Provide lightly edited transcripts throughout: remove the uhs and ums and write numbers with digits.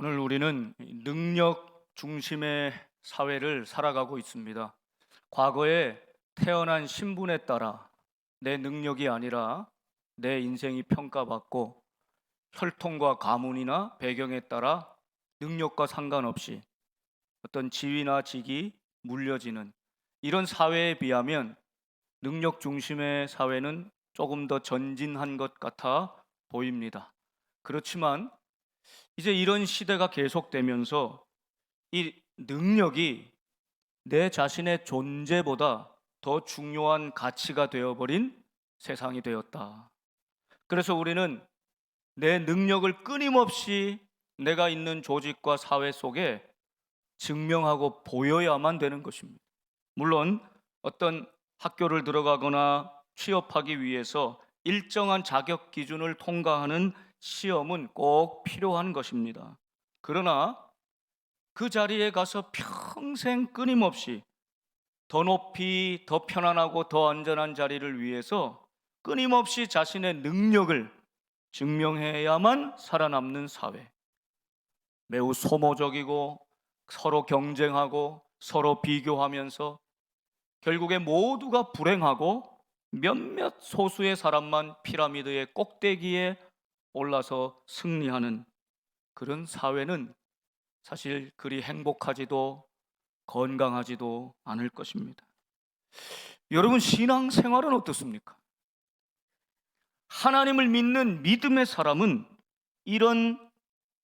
오늘 우리는 능력 중심의 사회를 살아가고 있습니다. 과거에 태어난 신분에 따라 내 능력이 아니라 내 인생이 평가받고, 혈통과 가문이나 배경에 따라 능력과 상관없이 어떤 지위나 직이 물려지는 이런 사회에 비하면 능력 중심의 사회는 조금 더 전진한 것 같아 보입니다. 그렇지만 이제 이런 시대가 계속되면서 이 능력이 내 자신의 존재보다 더 중요한 가치가 되어버린 세상이 되었다. 그래서 우리는 내 능력을 끊임없이 내가 있는 조직과 사회 속에 증명하고 보여야만 되는 것입니다. 물론 어떤 학교를 들어가거나 취업하기 위해서 일정한 자격 기준을 통과하는 시험은 꼭 필요한 것입니다. 그러나 그 자리에 가서 평생 끊임없이 더 높이, 더 편안하고 더 안전한 자리를 위해서 끊임없이 자신의 능력을 증명해야만 살아남는 사회. 매우 소모적이고 서로 경쟁하고 서로 비교하면서 결국에 모두가 불행하고 몇몇 소수의 사람만 피라미드의 꼭대기에 올라서 승리하는 그런 사회는 사실 그리 행복하지도 건강하지도 않을 것입니다. 여러분, 신앙생활은 어떻습니까? 하나님을 믿는 믿음의 사람은 이런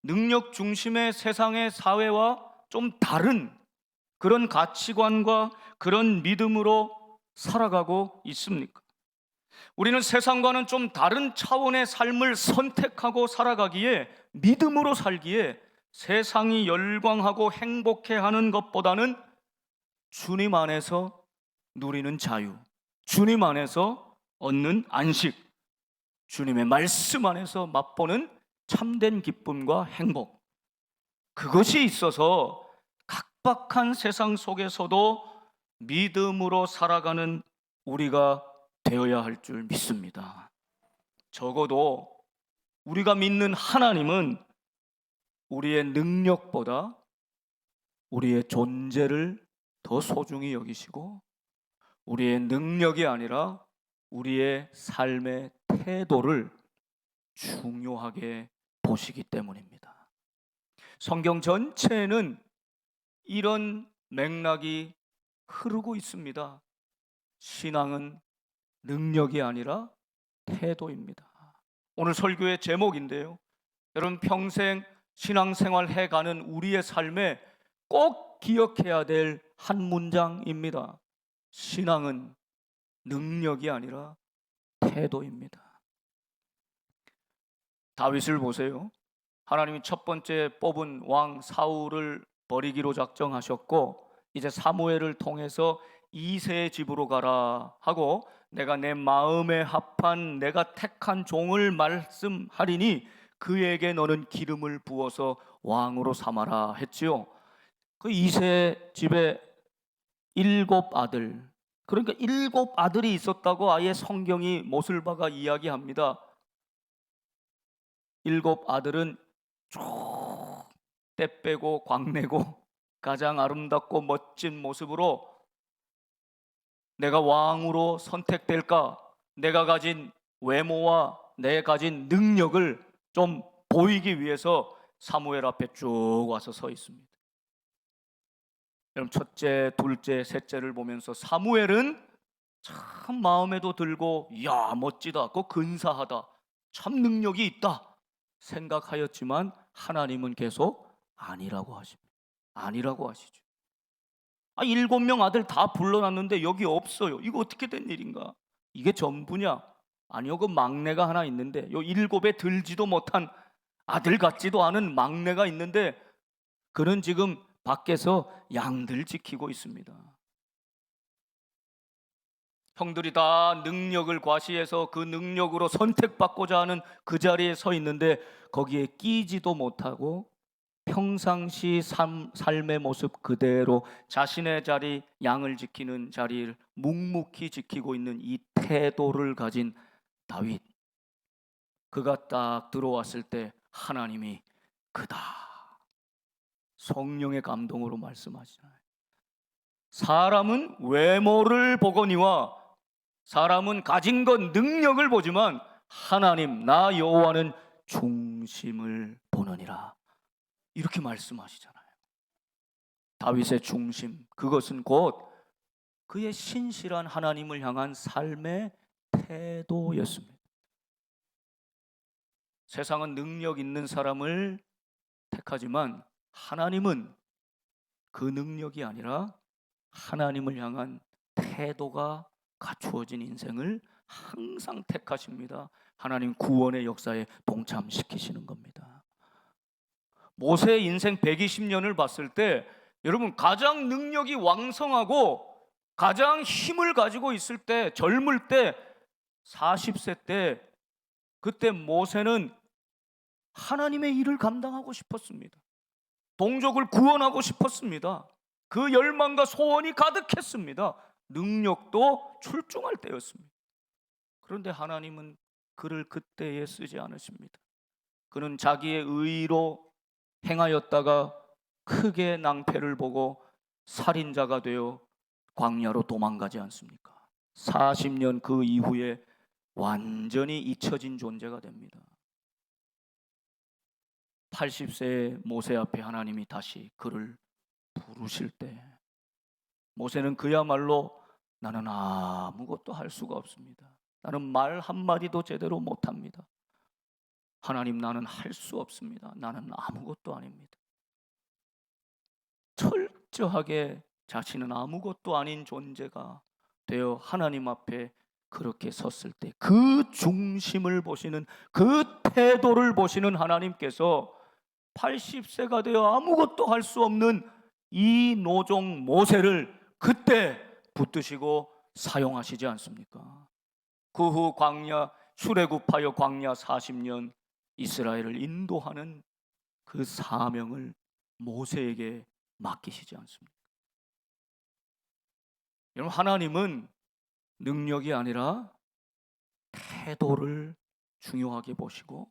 능력 중심의 세상의 사회와 좀 다른 그런 가치관과 그런 믿음으로 살아가고 있습니까? 우리는 세상과는 좀 다른 차원의 삶을 선택하고 살아가기에, 믿음으로 살기에 세상이 열광하고 행복해하는 것보다는 주님 안에서 누리는 자유, 주님 안에서 얻는 안식, 주님의 말씀 안에서 맛보는 참된 기쁨과 행복, 그것이 있어서 각박한 세상 속에서도 믿음으로 살아가는 우리가 되어야 할 줄 믿습니다. 적어도 우리가 믿는 하나님은 우리의 능력보다 우리의 존재를 더 소중히 여기시고, 우리의 능력이 아니라 우리의 삶의 태도를 중요하게 보시기 때문입니다. 성경 전체에는 이런 맥락이 흐르고 있습니다. 신앙은 능력이 아니라 태도입니다. 오늘 설교의 제목인데요, 여러분 평생 신앙생활 해가는 우리의 삶에 꼭 기억해야 될 한 문장입니다. 신앙은 능력이 아니라 태도입니다. 다윗을 보세요. 하나님이 첫 번째 뽑은 왕 사울을 버리기로 작정하셨고, 이제 사무엘을 통해서 이새의 집으로 가라 하고, 내가 내 마음에 합한 내가 택한 종을 말씀하리니 그에게 너는 기름을 부어서 왕으로 삼아라 했지요. 그 이새 집에 7 아들, 그러니까 7 아들이 있었다고 아예 성경이 못을 박아 이야기합니다. 7 아들은 쭉 때 빼고 광내고 가장 아름답고 멋진 모습으로 내가 왕으로 선택될까, 내가 가진 외모와 내가 가진 능력을 좀 보이기 위해서 사무엘 앞에 쭉 와서 서 있습니다. 여러분, 첫째, 둘째, 셋째를 보면서 사무엘은 참 마음에도 들고, 이야 멋지다, 그 근사하다, 참 능력이 있다 생각하였지만 하나님은 계속 아니라고 하십니다. 아니라고 하시죠. 7명 아들 다 불러놨는데 여기 없어요. 이거 어떻게 된 일인가? 이게 전부냐? 아니요, 그 막내가 하나 있는데, 요 7에 들지도 못한 아들 같지도 않은 막내가 있는데 그는 지금 밖에서 양들 지키고 있습니다. 형들이 다 능력을 과시해서 그 능력으로 선택받고자 하는 그 자리에 서 있는데 거기에 끼지도 못하고 평상시 삶의 모습 그대로 자신의 자리, 양을 지키는 자리를 묵묵히 지키고 있는 이 태도를 가진 다윗, 그가 딱 들어왔을 때 하나님이 그다 성령의 감동으로 말씀하시잖아요. 사람은 외모를 보거니와 사람은 가진 것 능력을 보지만 하나님 나 여호와는 중심을 보느니라. 이렇게 말씀하시잖아요. 다윗의 중심, 그것은 곧 그의 신실한 하나님을 향한 삶의 태도였습니다. 세상은 능력 있는 사람을 택하지만 하나님은 그 능력이 아니라 하나님을 향한 태도가 갖추어진 인생을 항상 택하십니다. 하나님 구원의 역사에 동참시키시는 겁니다. 모세의 인생 120년을 봤을 때 여러분 가장 능력이 왕성하고 가장 힘을 가지고 있을 때, 젊을 때, 40세 때, 그때 모세는 하나님의 일을 감당하고 싶었습니다. 동족을 구원하고 싶었습니다. 그 열망과 소원이 가득했습니다. 능력도 출중할 때였습니다. 그런데 하나님은 그를 그때에 쓰지 않으십니다. 그는 자기의 의로 행하였다가 크게 낭패를 보고 살인자가 되어 광야로 도망가지 않습니까? 40년 그 이후에 완전히 잊혀진 존재가 됩니다. 80세의 모세 앞에 하나님이 다시 그를 부르실 때 모세는 그야말로 나는 아무것도 할 수가 없습니다. 나는 말 한마디도 제대로 못합니다. 하나님 나는 할 수 없습니다. 나는 아무것도 아닙니다. 철저하게 자신은 아무것도 아닌 존재가 되어 하나님 앞에 그렇게 섰을 때 그 중심을 보시는, 그 태도를 보시는 하나님께서 80세가 되어 아무것도 할 수 없는 이 노종 모세를 그때 붙드시고 사용하시지 않습니까? 그 후 광야 출애굽하여 광야 40년 이스라엘을 인도하는 그 사명을 모세에게 맡기시지 않습니까? 여러분, 하나님은 능력이 아니라 태도를 중요하게 보시고,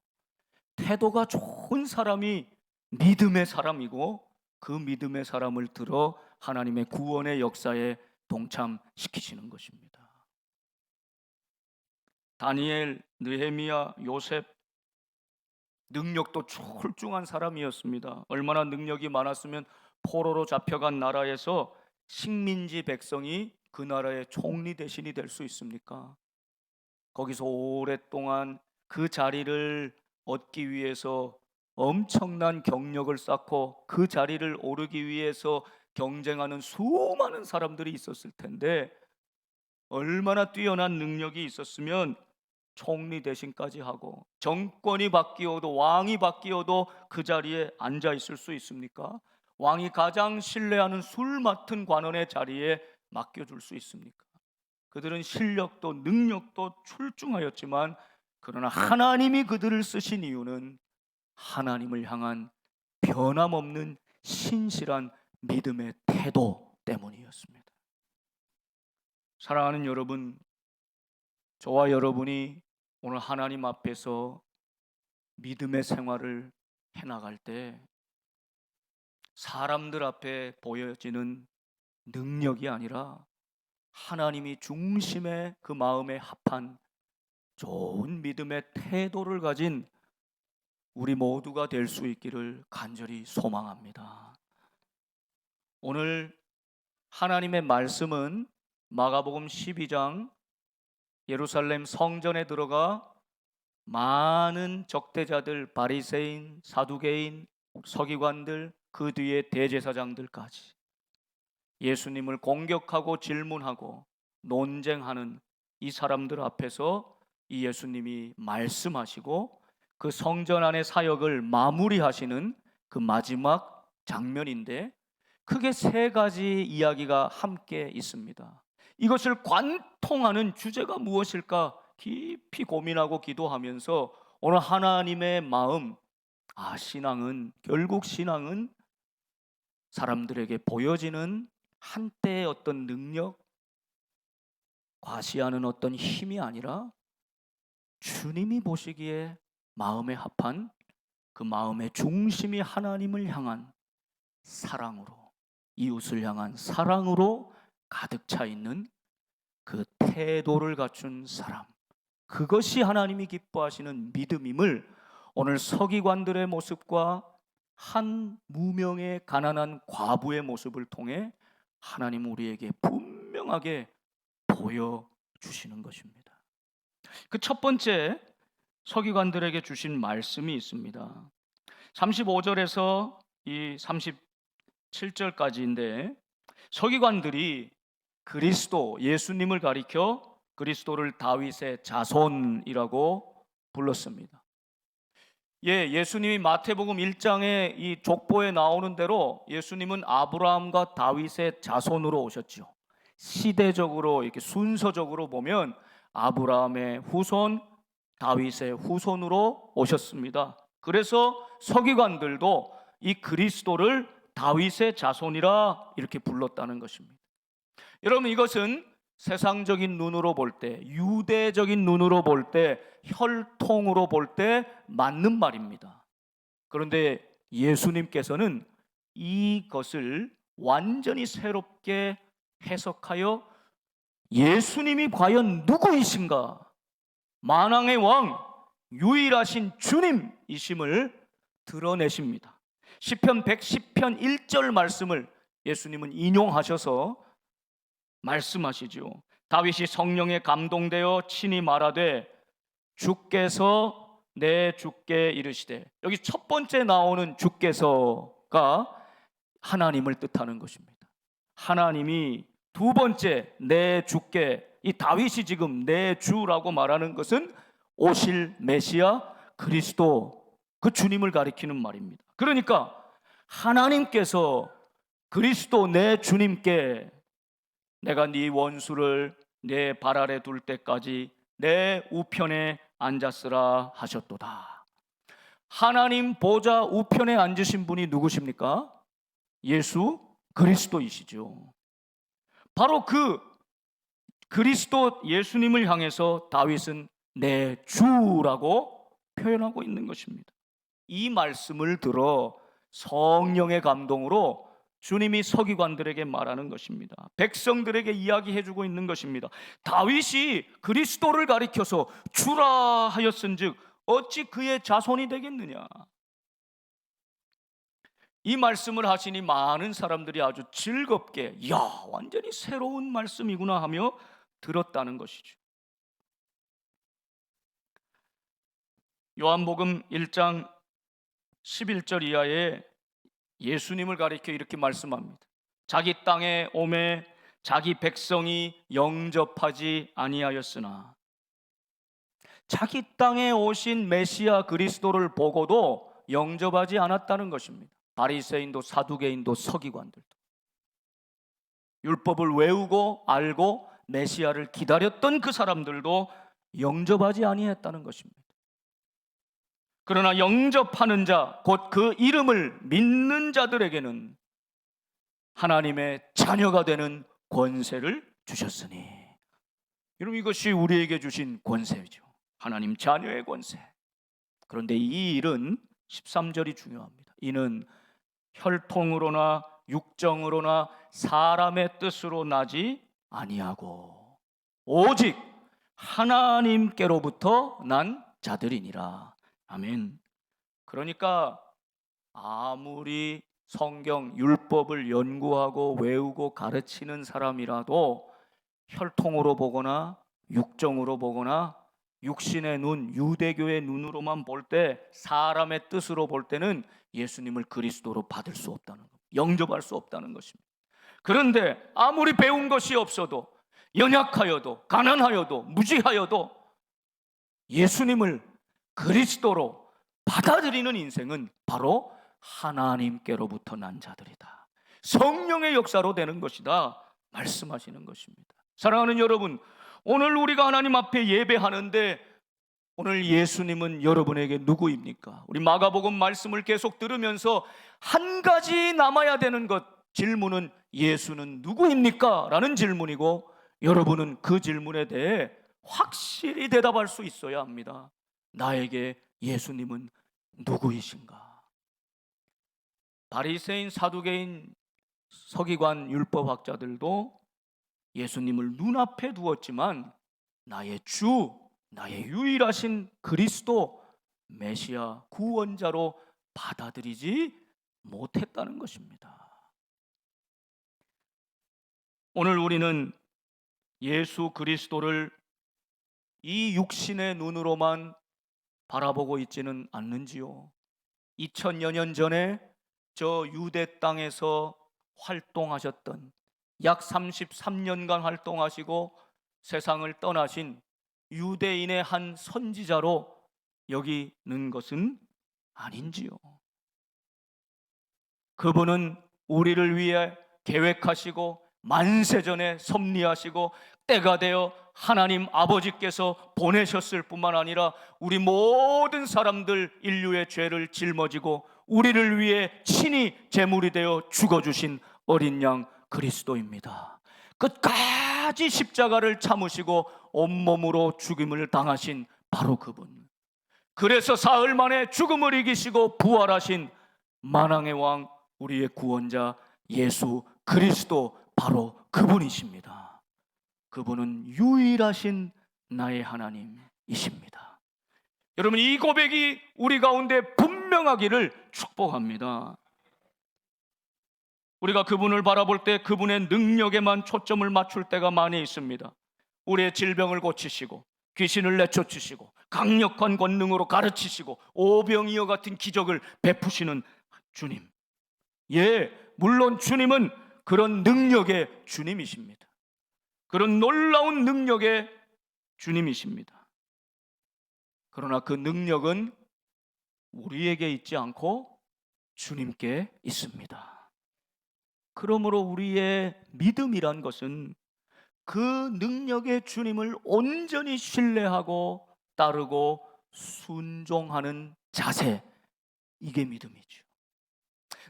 태도가 좋은 사람이 믿음의 사람이고 그 믿음의 사람을 들어 하나님의 구원의 역사에 동참시키시는 것입니다. 다니엘, 느헤미야, 요셉, 능력도 출중한 사람이었습니다. 얼마나 능력이 많았으면 포로로 잡혀간 나라에서 식민지 백성이 그 나라의 총리 대신이 될 수 있습니까? 거기서 오랫동안 그 자리를 얻기 위해서 엄청난 경력을 쌓고 그 자리를 오르기 위해서 경쟁하는 수많은 사람들이 있었을 텐데 얼마나 뛰어난 능력이 있었으면 총리 대신까지 하고 정권이 바뀌어도 왕이 바뀌어도 그 자리에 앉아 있을 수 있습니까? 왕이 가장 신뢰하는 술 맡은 관원의 자리에 맡겨줄 수 있습니까? 그들은 실력도 능력도 출중하였지만 그러나 하나님이 그들을 쓰신 이유는 하나님을 향한 변함없는 신실한 믿음의 태도 때문이었습니다. 사랑하는 여러분, 저와 여러분이 오늘 하나님 앞에서 믿음의 생활을 해나갈 때 사람들 앞에 보여지는 능력이 아니라 하나님이 중심의 그 마음에 합한 좋은 믿음의 태도를 가진 우리 모두가 될 수 있기를 간절히 소망합니다. 오늘 하나님의 말씀은 마가복음 12장 예루살렘 성전에 들어가 많은 적대자들, 바리새인, 사두개인, 서기관들, 그 뒤에 대제사장들까지 예수님을 공격하고 질문하고 논쟁하는 이 사람들 앞에서 이 예수님이 말씀하시고 그 성전 안의 사역을 마무리하시는 그 마지막 장면인데 크게 세 가지 이야기가 함께 있습니다. 이것을 관통하는 주제가 무엇일까 깊이 고민하고 기도하면서 오늘 하나님의 마음, 결국 신앙은 사람들에게 보여지는 한때의 어떤 능력, 과시하는 어떤 힘이 아니라 주님이 보시기에 마음에 합한 그 마음의 중심이 하나님을 향한 사랑으로, 이웃을 향한 사랑으로 가득 차 있는 그 태도를 갖춘 사람, 그것이 하나님이 기뻐하시는 믿음임을 오늘 서기관들의 모습과 한 무명의 가난한 과부의 모습을 통해 하나님 우리에게 분명하게 보여주시는 것입니다. 그 첫 번째 서기관들에게 주신 말씀이 있습니다. 35절에서 이 37절까지인데, 서기관들이 그리스도 예수님을 가리켜 그리스도를 다윗의 자손이라고 불렀습니다. 예수님이 마태복음 1장에 이 족보에 나오는 대로 예수님은 아브라함과 다윗의 자손으로 오셨죠. 시대적으로 이렇게 순서적으로 보면 아브라함의 후손, 다윗의 후손으로 오셨습니다. 그래서 서기관들도 이 그리스도를 다윗의 자손이라 이렇게 불렀다는 것입니다. 여러분, 이것은 세상적인 눈으로 볼 때, 유대적인 눈으로 볼 때, 혈통으로 볼 때 맞는 말입니다. 그런데 예수님께서는 이것을 완전히 새롭게 해석하여 예수님이 과연 누구이신가, 만왕의 왕, 유일하신 주님이심을 드러내십니다. 시편 110편 1절 말씀을 예수님은 인용하셔서 말씀하시죠. 다윗이 성령에 감동되어 친히 말하되 주께서 내 주께 이르시되, 여기 첫 번째 나오는 주께서가 하나님을 뜻하는 것입니다. 하나님이 두 번째 내 주께, 이 다윗이 지금 내 주라고 말하는 것은 오실 메시아 그리스도, 그 주님을 가리키는 말입니다. 그러니까 하나님께서 그리스도 내 주님께 내가 네 원수를 내 발 아래 둘 때까지 내 우편에 앉았으라 하셨도다. 하나님 보좌 우편에 앉으신 분이 누구십니까? 예수 그리스도이시죠. 바로 그 그리스도 예수님을 향해서 다윗은 내 주라고 표현하고 있는 것입니다. 이 말씀을 들어 성령의 감동으로 주님이 서기관들에게 말하는 것입니다. 백성들에게 이야기해주고 있는 것입니다. 다윗이 그리스도를 가리켜서 주라 하였은즉 어찌 그의 자손이 되겠느냐. 이 말씀을 하시니 많은 사람들이 아주 즐겁게, 야, 완전히 새로운 말씀이구나 하며 들었다는 것이죠. 요한복음 1장 11절 이하에 예수님을 가리켜 이렇게 말씀합니다. 자기 땅에 오매 자기 백성이 영접하지 아니하였으나, 자기 땅에 오신 메시아 그리스도를 보고도 영접하지 않았다는 것입니다. 바리새인도 사두개인도 서기관들도 율법을 외우고 알고 메시아를 기다렸던 그 사람들도 영접하지 아니했다는 것입니다. 그러나 영접하는 자, 곧 그 이름을 믿는 자들에게는 하나님의 자녀가 되는 권세를 주셨으니, 여러분, 이것이 우리에게 주신 권세죠. 하나님 자녀의 권세. 그런데 이 일은 13절이 중요합니다. 이는 혈통으로나 육정으로나 사람의 뜻으로 나지 아니하고 오직 하나님께로부터 난 자들이니라. 아멘. 그러니까 아무리 성경 율법을 연구하고 외우고 가르치는 사람이라도 혈통으로 보거나 육정으로 보거나 육신의 눈, 유대교의 눈으로만 볼 때, 사람의 뜻으로 볼 때는 예수님을 그리스도로 받을 수 없다는 것, 영접할 수 없다는 것입니다. 그런데 아무리 배운 것이 없어도, 연약하여도, 가난하여도, 무지하여도 예수님을 그리스도로 받아들이는 인생은 바로 하나님께로부터 난 자들이다. 성령의 역사로 되는 것이다 말씀하시는 것입니다. 사랑하는 여러분, 오늘 우리가 하나님 앞에 예배하는데 오늘 예수님은 여러분에게 누구입니까? 우리 마가복음 말씀을 계속 들으면서 한 가지 남아야 되는 것, 질문은 예수는 누구입니까? 라는 질문이고, 여러분은 그 질문에 대해 확실히 대답할 수 있어야 합니다. 나에게 예수님은 누구이신가? 바리새인, 사두개인, 서기관, 율법학자들도 예수님을 눈앞에 두었지만 나의 주, 나의 유일하신 그리스도 메시아 구원자로 받아들이지 못했다는 것입니다. 오늘 우리는 예수 그리스도를 이 육신의 눈으로만 바라보고 있지는 않는지요? 2000여 년 전에 저 유대 땅에서 활동하셨던, 약 33년간 활동하시고 세상을 떠나신 유대인의 한 선지자로 여기는 것은 아닌지요? 그분은 우리를 위해 계획하시고 만세전에 섭리하시고 때가 되어 하나님 아버지께서 보내셨을 뿐만 아니라 우리 모든 사람들, 인류의 죄를 짊어지고 우리를 위해 친히 제물이 되어 죽어주신 어린 양 그리스도입니다. 끝까지 십자가를 참으시고 온몸으로 죽임을 당하신 바로 그분, 그래서 사흘 만에 죽음을 이기시고 부활하신 만왕의 왕, 우리의 구원자 예수 그리스도, 바로 그분이십니다. 그분은 유일하신 나의 하나님이십니다. 여러분, 이 고백이 우리 가운데 분명하기를 축복합니다. 우리가 그분을 바라볼 때 그분의 능력에만 초점을 맞출 때가 많이 있습니다. 우리의 질병을 고치시고 귀신을 내쫓으시고 강력한 권능으로 가르치시고 오병이어 같은 기적을 베푸시는 주님, 예, 물론 주님은 그런 능력의 주님이십니다. 그런 놀라운 능력의 주님이십니다. 그러나 그 능력은 우리에게 있지 않고 주님께 있습니다. 그러므로 우리의 믿음이란 것은 그 능력의 주님을 온전히 신뢰하고 따르고 순종하는 자세, 이게 믿음이죠.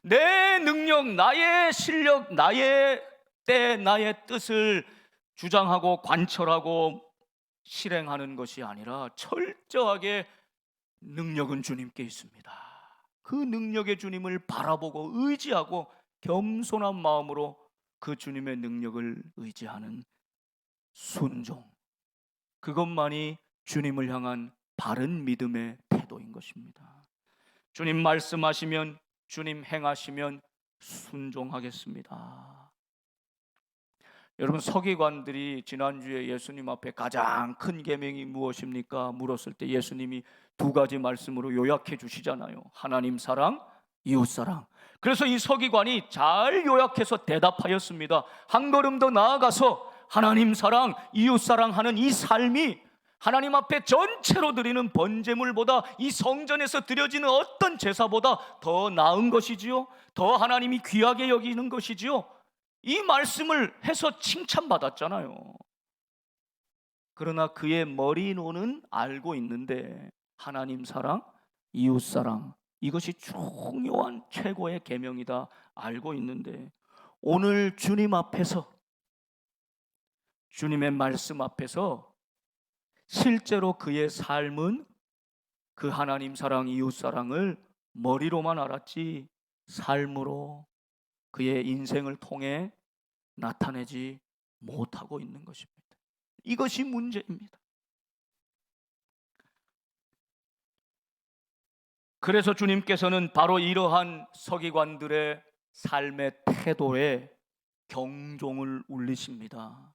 내 능력, 나의 실력, 나의 때, 나의 뜻을 주장하고 관철하고 실행하는 것이 아니라 철저하게 능력은 주님께 있습니다. 그 능력의 주님을 바라보고 의지하고 겸손한 마음으로 그 주님의 능력을 의지하는 순종, 그것만이 주님을 향한 바른 믿음의 태도인 것입니다. 주님 말씀하시면, 주님 행하시면 순종하겠습니다. 여러분, 서기관들이 지난주에 예수님 앞에 가장 큰 계명이 무엇입니까? 물었을 때 예수님이 두 가지 말씀으로 요약해 주시잖아요. 하나님 사랑, 이웃 사랑. 그래서 이 서기관이 잘 요약해서 대답하였습니다. 한 걸음 더 나아가서 하나님 사랑, 이웃 사랑하는 이 삶이 하나님 앞에 전체로 드리는 번제물보다, 이 성전에서 드려지는 어떤 제사보다 더 나은 것이지요, 더 하나님이 귀하게 여기는 것이지요, 이 말씀을 해서 칭찬받았잖아요. 그러나 그의 머리로는 알고 있는데 하나님 사랑, 이웃 사랑, 이것이 중요한 최고의 계명이다 알고 있는데, 오늘 주님 앞에서, 주님의 말씀 앞에서 실제로 그의 삶은 그 하나님 사랑, 이웃 사랑을 머리로만 알았지 삶으로, 그의 인생을 통해 나타내지 못하고 있는 것입니다. 이것이 문제입니다. 그래서 주님께서는 바로 이러한 서기관들의 삶의 태도에 경종을 울리십니다.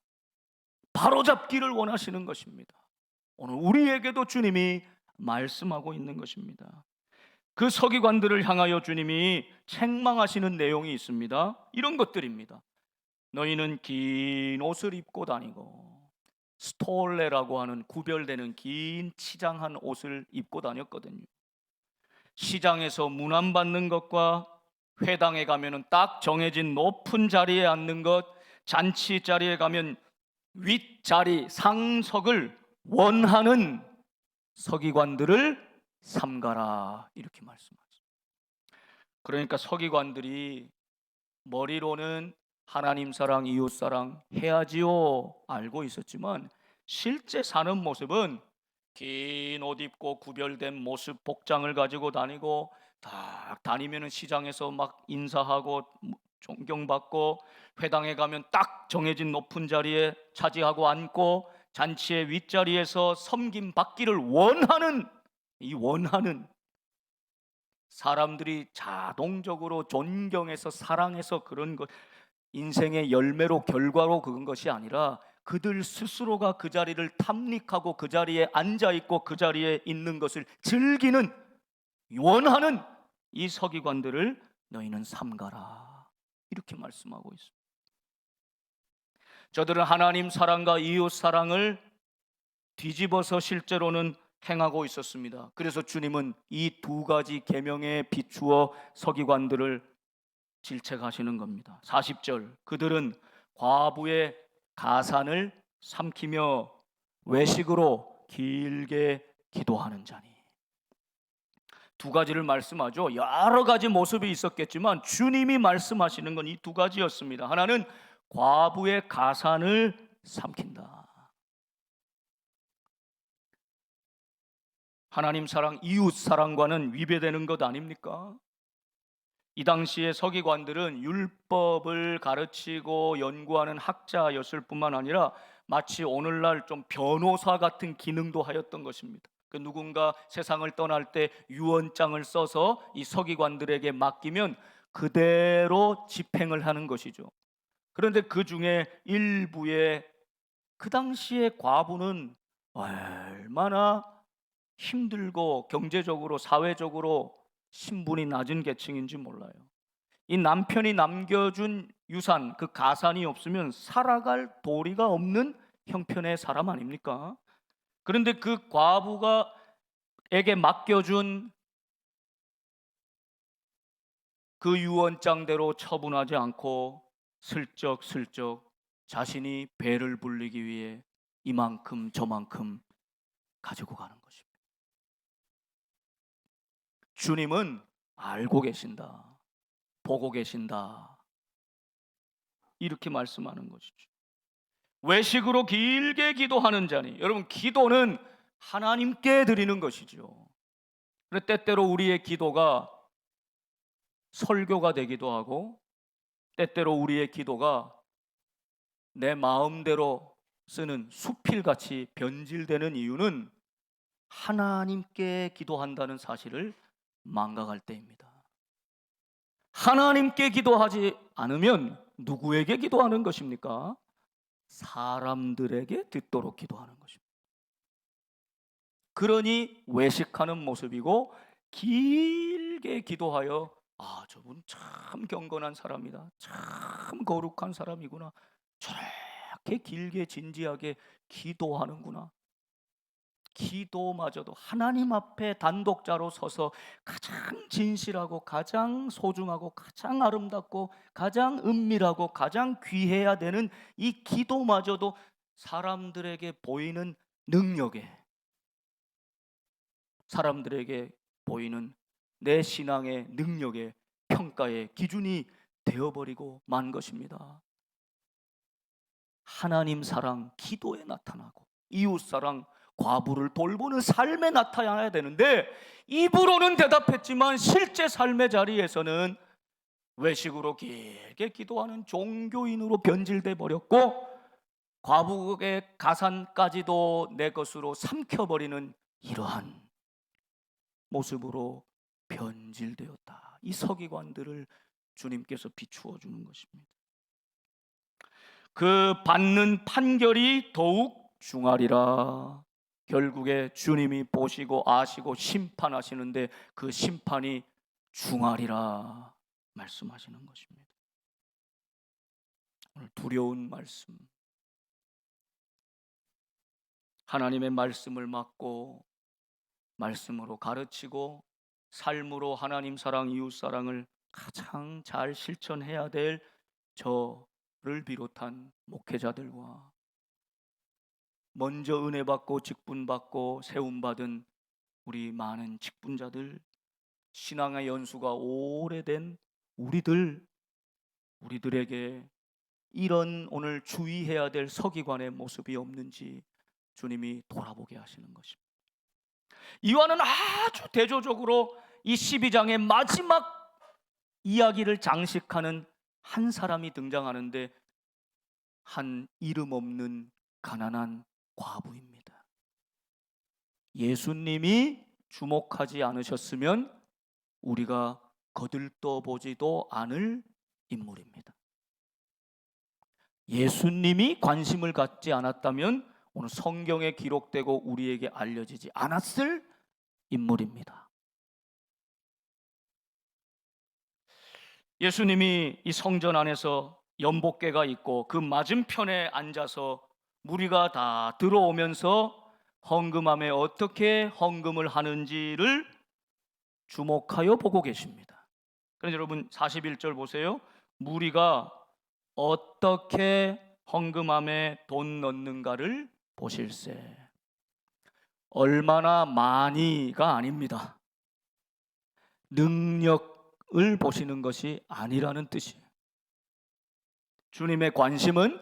바로잡기를 원하시는 것입니다. 오늘 우리에게도 주님이 말씀하고 있는 것입니다. 그 서기관들을 향하여 주님이 책망하시는 내용이 있습니다. 이런 것들입니다. 너희는 긴 옷을 입고 다니고, 스톨레라고 하는 구별되는 긴 치장한 옷을 입고 다녔거든요. 시장에서 문안받는 것과 회당에 가면은 딱 정해진 높은 자리에 앉는 것, 잔치 자리에 가면 윗자리, 상석을 원하는 서기관들을 삼가라, 이렇게 말씀하죠. 그러니까 서기관들이 머리로는 하나님 사랑, 이웃 사랑 해야지요 알고 있었지만 실제 사는 모습은 긴 옷 입고 구별된 모습, 복장을 가지고 다니고 딱 다니면은 시장에서 막 인사하고 존경받고, 회당에 가면 딱 정해진 높은 자리에 차지하고 앉고, 잔치의 윗자리에서 섬김 받기를 원하는, 이 원하는 사람들이 자동적으로 존경해서 사랑해서 그런 것, 인생의 열매로 결과로 그런 것이 아니라 그들 스스로가 그 자리를 탐닉하고 그 자리에 앉아 있고 그 자리에 있는 것을 즐기는, 원하는 이 서기관들을 너희는 삼가라, 이렇게 말씀하고 있습니다. 저들은 하나님 사랑과 이웃 사랑을 뒤집어서 실제로는 행하고 있었습니다. 그래서 주님은 이 두 가지 계명에 비추어 서기관들을 질책하시는 겁니다. 40절, 그들은 과부의 가산을 삼키며 외식으로 길게 기도하는 자니. 두 가지를 말씀하죠. 여러 가지 모습이 있었겠지만 주님이 말씀하시는 건 이 두 가지였습니다. 하나는 과부의 가산을 삼킨다. 하나님 사랑, 이웃 사랑과는 위배되는 것 아닙니까? 이 당시의 서기관들은 율법을 가르치고 연구하는 학자였을 뿐만 아니라 마치 오늘날 좀 변호사 같은 기능도 하였던 것입니다. 그 누군가 세상을 떠날 때 유언장을 써서 이 서기관들에게 맡기면 그대로 집행을 하는 것이죠. 그런데 그 중에 일부의, 그 당시의 과부는 얼마나 힘들고 경제적으로 사회적으로 신분이 낮은 계층인지 몰라요. 이 남편이 남겨준 유산, 그 가산이 없으면 살아갈 도리가 없는 형편의 사람 아닙니까? 그런데 그 과부가 에게 맡겨준 그 유언장대로 처분하지 않고 슬쩍슬쩍 자신이 배를 불리기 위해 이만큼 저만큼 가지고 가는 것입니다. 주님은 알고 계신다, 보고 계신다, 이렇게 말씀하는 것이죠. 외식으로 길게 기도하는 자니, 여러분, 기도는 하나님께 드리는 것이죠. 그래서 때때로 우리의 기도가 설교가 되기도 하고, 때때로 우리의 기도가 내 마음대로 쓰는 수필같이 변질되는 이유는 하나님께 기도한다는 사실을 망각할 때입니다. 하나님께 기도하지 않으면 누구에게 기도하는 것입니까? 사람들에게 듣도록 기도하는 것입니다. 그러니 외식하는 모습이고, 길게 기도하여 저분 참 경건한 사람이다, 참 거룩한 사람이구나, 저렇게 길게 진지하게 기도하는구나. 기도마저도 하나님 앞에 단독자로 서서 가장 진실하고 가장 소중하고 가장 아름답고 가장 은밀하고 가장 귀해야 되는 이 기도마저도 사람들에게 보이는 능력에, 사람들에게 보이는 내 신앙의 능력의 평가의 기준이 되어버리고 만 것입니다. 하나님 사랑 기도에 나타나고, 이웃 사랑 과부를 돌보는 삶에 나타나야 되는데, 입으로는 대답했지만 실제 삶의 자리에서는 외식으로 길게 기도하는 종교인으로 변질돼 버렸고, 과부의 가산까지도 내 것으로 삼켜버리는 이러한 모습으로 변질되었다. 이 서기관들을 주님께서 비추어 주는 것입니다. 그 받는 판결이 더욱 중하리라. 결국에 주님이 보시고 아시고 심판하시는데 그 심판이 중하리라 말씀하시는 것입니다. 오늘 두려운 말씀, 하나님의 말씀을 맡고 말씀으로 가르치고 삶으로 하나님 사랑, 이웃 사랑을 가장 잘 실천해야 될 저를 비롯한 목회자들과 먼저 은혜 받고 직분 받고 세움 받은 우리 많은 직분자들, 신앙의 연수가 오래된 우리들에게 이런 오늘 주의해야 될 서기관의 모습이 없는지 주님이 돌아보게 하시는 것입니다. 이와는 아주 대조적으로 이 12장의 마지막 이야기를 장식하는 한 사람이 등장하는데, 한 이름 없는 가난한 과부입니다. 예수님이 주목하지 않으셨으면 우리가 거들떠보지도 않을 인물입니다. 예수님이 관심을 갖지 않았다면 오늘 성경에 기록되고 우리에게 알려지지 않았을 인물입니다. 예수님이 이 성전 안에서 연복궤가 있고 그 맞은편에 앉아서 무리가 다 들어오면서 헌금함에 어떻게 헌금을 하는지를 주목하여 보고 계십니다. 그런데 여러분 41절 보세요. 무리가 어떻게 헌금함에 돈 넣는가를 보실세. 얼마나 많이가 아닙니다. 능력을 보시는 것이 아니라는 뜻이에요. 주님의 관심은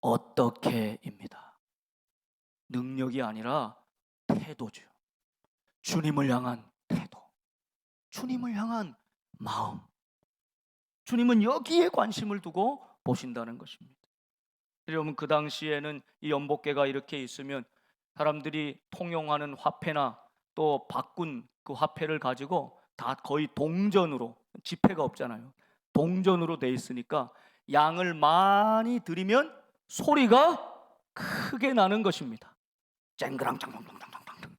어떻게입니다. 능력이 아니라 태도죠. 주님을 향한 태도, 주님을 향한 마음, 주님은 여기에 관심을 두고 보신다는 것입니다. 여러분, 그 당시에는 이 연복궤가 이렇게 있으면 사람들이 통용하는 화폐나 또 바꾼 그 화폐를 가지고 다 거의 동전으로, 지폐가 없잖아요. 동전으로 돼 있으니까 양을 많이 드리면 소리가 크게 나는 것입니다. 쨍그랑짱짱짱짱짱.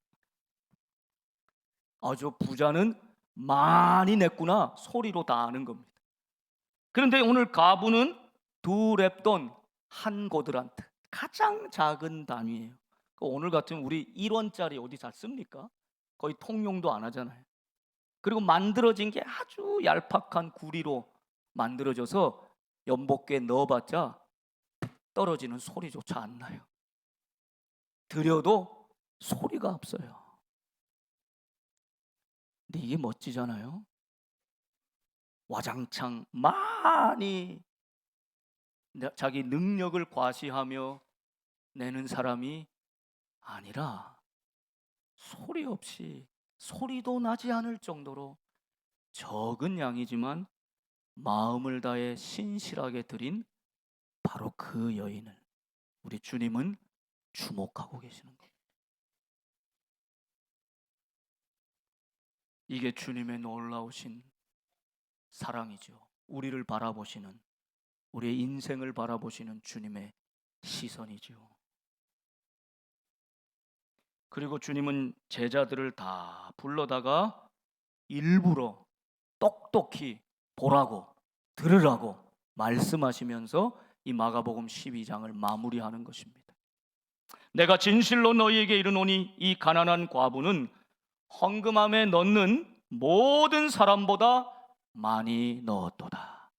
아주 부자는 많이 냈구나 소리로 다 아는 겁니다. 그런데 오늘 가부는 2렙돈, 한 고드란트, 가장 작은 단위예요. 오늘 같으면 우리 1원짜리 어디 잘 씁니까? 거의 통용도 안 하잖아요. 그리고 만들어진 게 아주 얄팍한 구리로 만들어져서 연복궤에 넣어봤자 떨어지는 소리조차 안 나요. 드려도 소리가 없어요. 근데 이게 멋지잖아요. 와장창 많이 자기 능력을 과시하며 내는 사람이 아니라 소리 없이, 소리도 나지 않을 정도로 적은 양이지만 마음을 다해 신실하게 드린 바로 그 여인을 우리 주님은 주목하고 계시는 거예요. 이게 주님의 놀라우신 사랑이죠. 우리를 바라보시는, 우리의 인생을 바라보시는 주님의 시선이죠. 그리고 주님은 제자들을 다 불러다가 일부러 똑똑히 보라고, 들으라고 말씀하시면서 이 마가복음 12장을 마무리하는 것입니다. 내가 진실로 너희에게 이르노니 이 가난한 과부는 헌금함에 넣는 모든 사람보다 많이 넣었도다.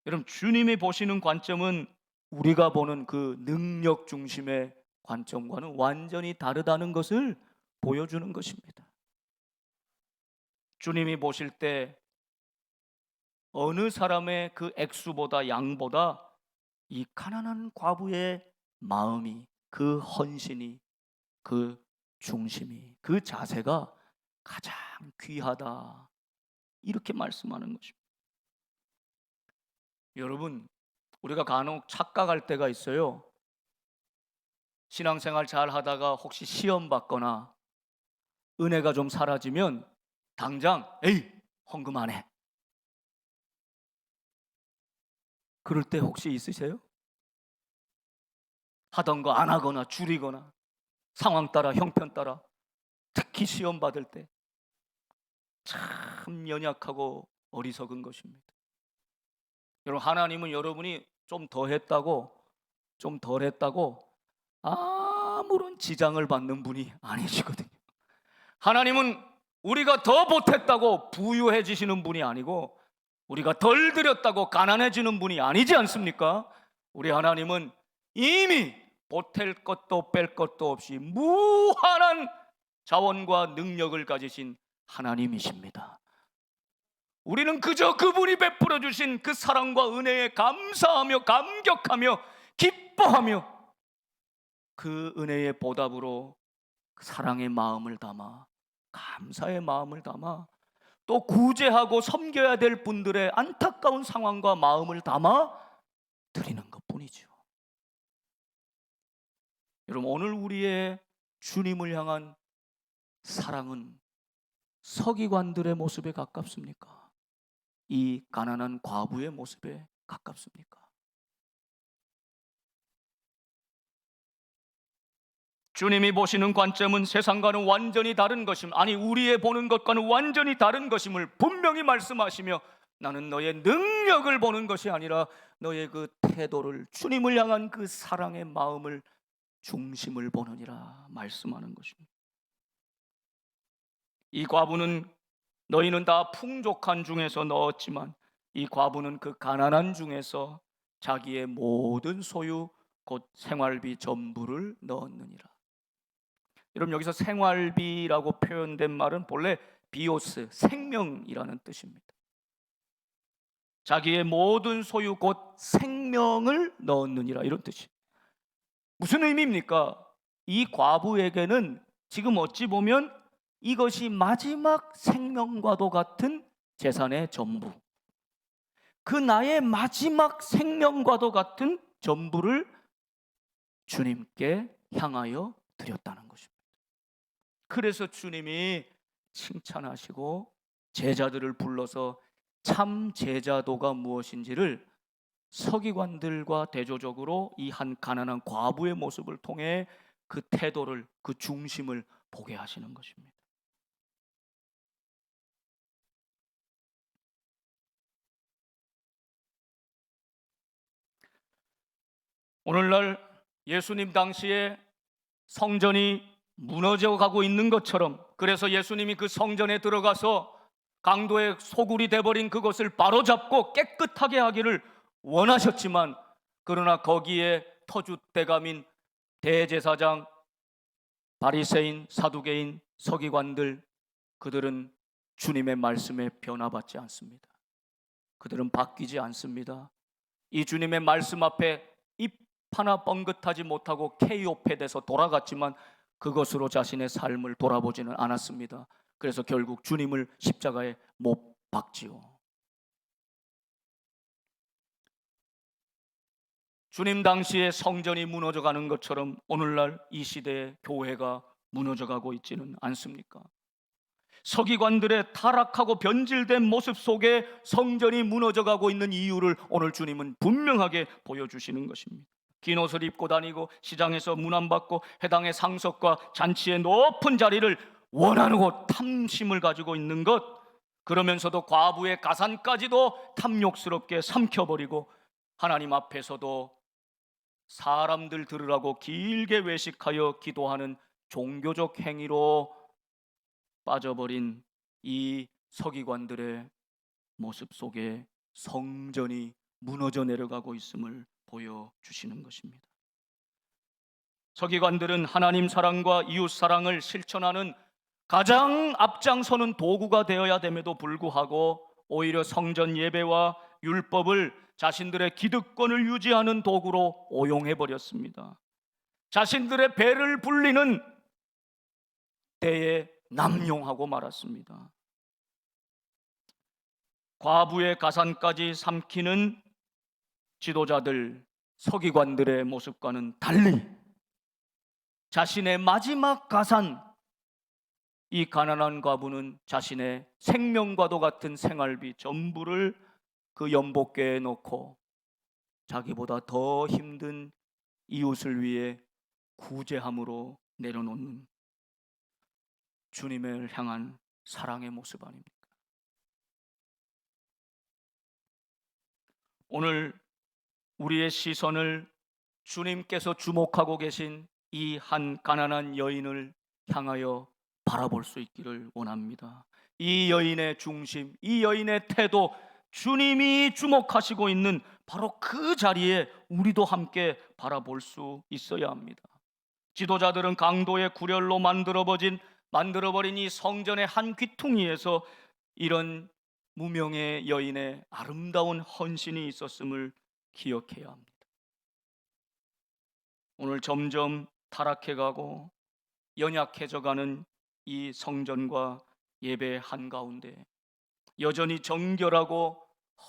여러분, 주님이 보시는 관점은 우리가 보는 그 능력 중심의 관점과는 완전히 다르다는 것을 보여주는 것입니다. 주님이 보실 때 어느 사람의 그 액수보다, 양보다 이 가난한 과부의 마음이, 그 헌신이, 그 중심이, 그 자세가 가장 귀하다, 이렇게 말씀하는 것입니다. 여러분, 우리가 간혹 착각할 때가 있어요. 신앙생활 잘 하다가 혹시 시험 받거나 은혜가 좀 사라지면 당장 에이, 헌금 안 해. 그럴 때 혹시 있으세요? 하던 거 안 하거나 줄이거나 상황 따라, 형편 따라, 특히 시험 받을 때 참 연약하고 어리석은 것입니다. 여러분, 하나님은 여러분이 좀 더 했다고, 좀 덜 했다고 아무런 지장을 받는 분이 아니시거든요. 하나님은 우리가 더 보탰다고 부유해지시는 분이 아니고 우리가 덜 드렸다고 가난해지는 분이 아니지 않습니까? 우리 하나님은 이미 보탤 것도 뺄 것도 없이 무한한 자원과 능력을 가지신 하나님이십니다. 우리는 그저 그분이 베풀어 주신 그 사랑과 은혜에 감사하며 감격하며 기뻐하며 그 은혜의 보답으로 그 사랑의 마음을 담아 감사의 마음을 담아 또 구제하고 섬겨야 될 분들의 안타까운 상황과 마음을 담아 드리는 것뿐이죠. 여러분, 오늘 우리의 주님을 향한 사랑은 서기관들의 모습에 가깝습니까? 이 가난한 과부의 모습에 가깝습니까? 주님이 보시는 관점은 세상과는 완전히 다른 것임, 아니 우리의 보는 것과는 완전히 다른 것임을 분명히 말씀하시며, 나는 너의 능력을 보는 것이 아니라 너의 그 태도를, 주님을 향한 그 사랑의 마음을, 중심을 보느니라 말씀하는 것입니다. 이 과부는 너희는 다 풍족한 중에서 넣었지만 이 과부는 그 가난한 중에서 자기의 모든 소유 곧 생활비 전부를 넣었느니라. 여러분, 여기서 생활비라고 표현된 말은 본래 비오스, 생명이라는 뜻입니다. 자기의 모든 소유 곧 생명을 넣었느니라, 이런 뜻이. 무슨 의미입니까? 이 과부에게는 지금 어찌 보면 이것이 마지막 생명과도 같은 재산의 전부, 그 나의 마지막 생명과도 같은 전부를 주님께 향하여 드렸다는 것입니다. 그래서 주님이 칭찬하시고 제자들을 불러서 참 제자도가 무엇인지를 서기관들과 대조적으로 이 한 가난한 과부의 모습을 통해 그 태도를, 그 중심을 보게 하시는 것입니다. 오늘날 예수님 당시에 성전이 무너져 가고 있는 것처럼, 그래서 예수님이 그 성전에 들어가서 강도의 소굴이 돼버린 그것을 바로잡고 깨끗하게 하기를 원하셨지만, 그러나 거기에 터줏대감인 대제사장, 바리새인, 사두개인, 서기관들, 그들은 주님의 말씀에 변화받지 않습니다. 그들은 바뀌지 않습니다. 이 주님의 말씀 앞에 입 하나 뻥긋하지 못하고 KO패돼서 돌아갔지만 그것으로 자신의 삶을 돌아보지는 않았습니다. 그래서 결국 주님을 십자가에 못 박지요. 주님 당시에 성전이 무너져가는 것처럼 오늘날 이 시대의 교회가 무너져가고 있지는 않습니까? 서기관들의 타락하고 변질된 모습 속에 성전이 무너져가고 있는 이유를 오늘 주님은 분명하게 보여주시는 것입니다. 긴 옷을 입고 다니고 시장에서 문안받고 회당의 상석과 잔치의 높은 자리를 원하고 탐심을 가지고 있는 것, 그러면서도 과부의 가산까지도 탐욕스럽게 삼켜버리고 하나님 앞에서도 사람들 들으라고 길게 외식하여 기도하는 종교적 행위로 빠져버린 이 서기관들의 모습 속에 성전이 무너져 내려가고 있음을 보여주시는 것입니다. 서기관들은 하나님 사랑과 이웃 사랑을 실천하는 가장 앞장서는 도구가 되어야 됨에도 불구하고 오히려 성전 예배와 율법을 자신들의 기득권을 유지하는 도구로 오용해버렸습니다. 자신들의 배를 불리는 때에 남용하고 말았습니다. 과부의 가산까지 삼키는 지도자들, 서기관들의 모습과는 달리 자신의 마지막 가산, 이 가난한 과부는 자신의 생명과도 같은 생활비 전부를 그 연복궤에 넣고 자기보다 더 힘든 이웃을 위해 구제함으로 내려놓는 주님을 향한 사랑의 모습 아닙니까? 오늘 우리의 시선을 주님께서 주목하고 계신 이 한 가난한 여인을 향하여 바라볼 수 있기를 원합니다. 이 여인의 중심, 이 여인의 태도, 주님이 주목하시고 있는 바로 그 자리에 우리도 함께 바라볼 수 있어야 합니다. 지도자들은 강도의 구렬로 만들어버린 이 성전의 한 귀퉁이에서 이런 무명의 여인의 아름다운 헌신이 있었음을 기억해야 합니다. 오늘 점점 타락해가고 연약해져가는 이 성전과 예배 한가운데 여전히 정결하고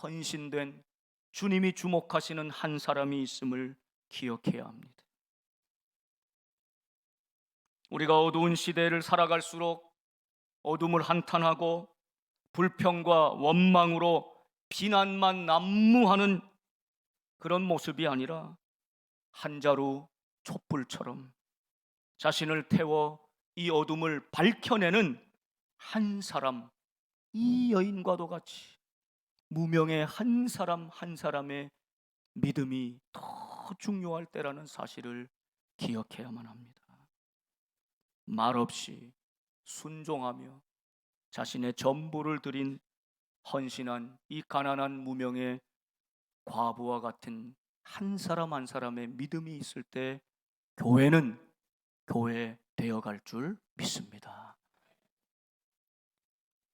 헌신된 주님이 주목하시는 한 사람이 있음을 기억해야 합니다. 우리가 어두운 시대를 살아갈수록 어둠을 한탄하고 불평과 원망으로 비난만 난무하는 그런 모습이 아니라 한 자루 촛불처럼 자신을 태워 이 어둠을 밝혀내는 한 사람, 이 여인과도 같이 무명의 한 사람 한 사람의 믿음이 더 중요할 때라는 사실을 기억해야만 합니다. 말없이 순종하며 자신의 전부를 드린 헌신한 이 가난한 무명의 과부와 같은 한 사람 한 사람의 믿음이 있을 때 교회는 교회 되어갈 줄 믿습니다.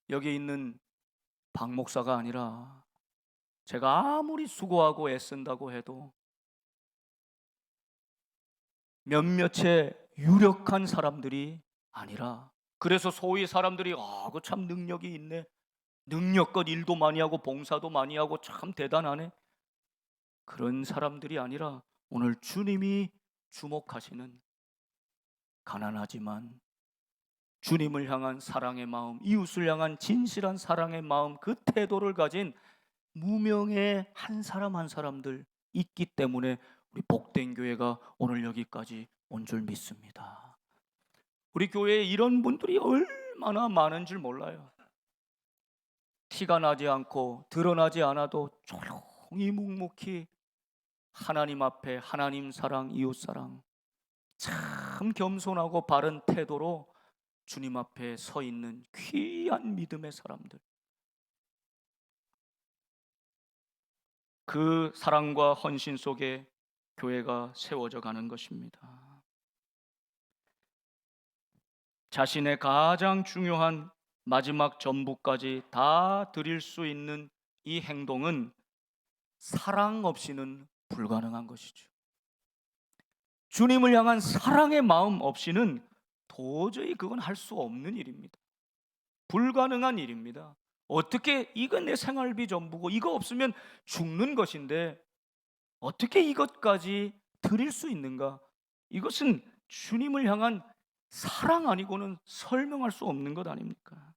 여기 있는 박 목사가 아니라 제가 아무리 수고하고 애쓴다고 해도 몇몇의 유력한 사람들이 아니라, 그래서 소위 사람들이 그 참 능력이 있네, 능력껏 일도 많이 하고 봉사도 많이 하고 참 대단하네, 그런 사람들이 아니라 오늘 주님이 주목하시는 가난하지만 주님을 향한 사랑의 마음, 이웃을 향한 진실한 사랑의 마음, 그 태도를 가진 무명의 한 사람 한 사람들 있기 때문에 우리 복된 교회가 오늘 여기까지 온 줄 믿습니다. 우리 교회에 이런 분들이 얼마나 많은 줄 몰라요. 티가 나지 않고 드러나지 않아도 조용히 묵묵히 하나님 앞에 하나님 사랑, 이웃 사랑, 참 겸손하고 바른 태도로 주님 앞에 서 있는 귀한 믿음의 사람들, 그 사랑과 헌신 속에 교회가 세워져 가는 것입니다. 자신의 가장 중요한 마지막 전부까지 다 드릴 수 있는 이 행동은 사랑 없이는 불가능한 것이죠. 주님을 향한 사랑의 마음 없이는 도저히 그건 할 수 없는 일입니다. 불가능한 일입니다. 어떻게, 이건 내 생활비 전부고 이거 없으면 죽는 것인데 어떻게 이것까지 드릴 수 있는가? 이것은 주님을 향한 사랑 아니고는 설명할 수 없는 것 아닙니까?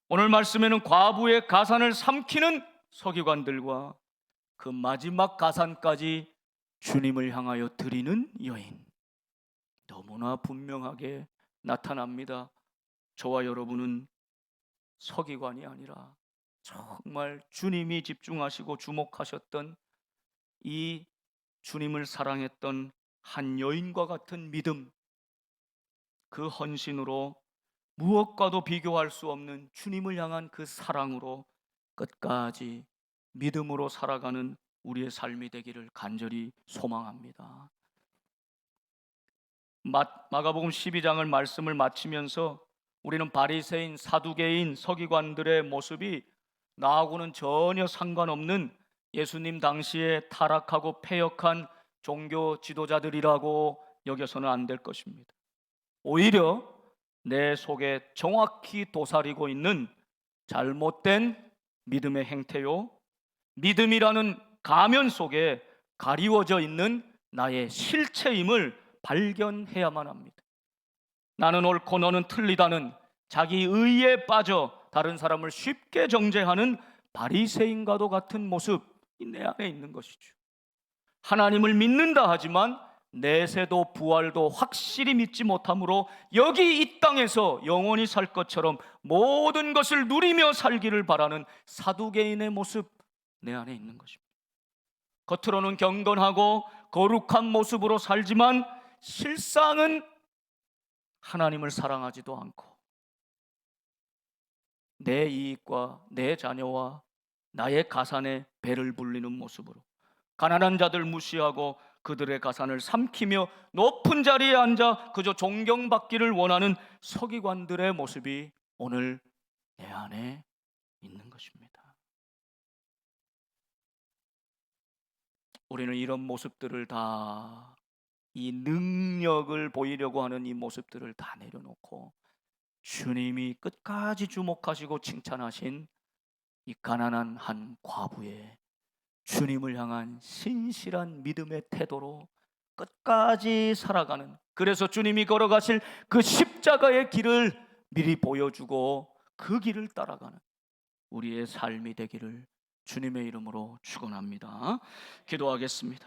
오늘 말씀에는 과부의 가산을 삼키는 서기관들과 그 마지막 가산까지 주님을 향하여 드리는 여인, 너무나 분명하게 나타납니다. 저와 여러분은 서기관이 아니라 정말 주님이 집중하시고 주목하셨던 이 주님을 사랑했던 한 여인과 같은 믿음, 그 헌신으로 무엇과도 비교할 수 없는 주님을 향한 그 사랑으로 끝까지 믿음으로 살아가는 우리의 삶이 되기를 간절히 소망합니다. 마가복음 12장을 말씀을 마치면서 우리는 바리새인, 사두개인, 서기관들의 모습이 나하고는 전혀 상관없는 예수님 당시에 타락하고 패역한 종교 지도자들이라고 여겨서는 안 될 것입니다. 오히려 내 속에 정확히 도사리고 있는 잘못된 믿음의 행태요, 믿음이라는 가면 속에 가리워져 있는 나의 실체임을 발견해야만 합니다. 나는 옳고 너는 틀리다는 자기 의에 빠져 다른 사람을 쉽게 정죄하는 바리새인과도 같은 모습이 내 안에 있는 것이죠. 하나님을 믿는다 하지만 내세도 부활도 확실히 믿지 못함으로 여기 이 땅에서 영원히 살 것처럼 모든 것을 누리며 살기를 바라는 사두개인의 모습, 내 안에 있는 것입니다. 겉으로는 경건하고 거룩한 모습으로 살지만 실상은 하나님을 사랑하지도 않고 내 이익과 내 자녀와 나의 가산에 배를 불리는 모습으로 가난한 자들 무시하고 그들의 가산을 삼키며 높은 자리에 앉아 그저 존경받기를 원하는 서기관들의 모습이 오늘 내 안에 있는 것입니다. 우리는 이런 모습들을 다 이 능력을 보이려고 하는 이 모습들을 다 내려놓고 주님이 끝까지 주목하시고 칭찬하신 이 가난한 한 과부의 주님을 향한 신실한 믿음의 태도로 끝까지 살아가는, 그래서 주님이 걸어가실 그 십자가의 길을 미리 보여주고 그 길을 따라가는 우리의 삶이 되기를 주님의 이름으로 축원합니다. 기도하겠습니다.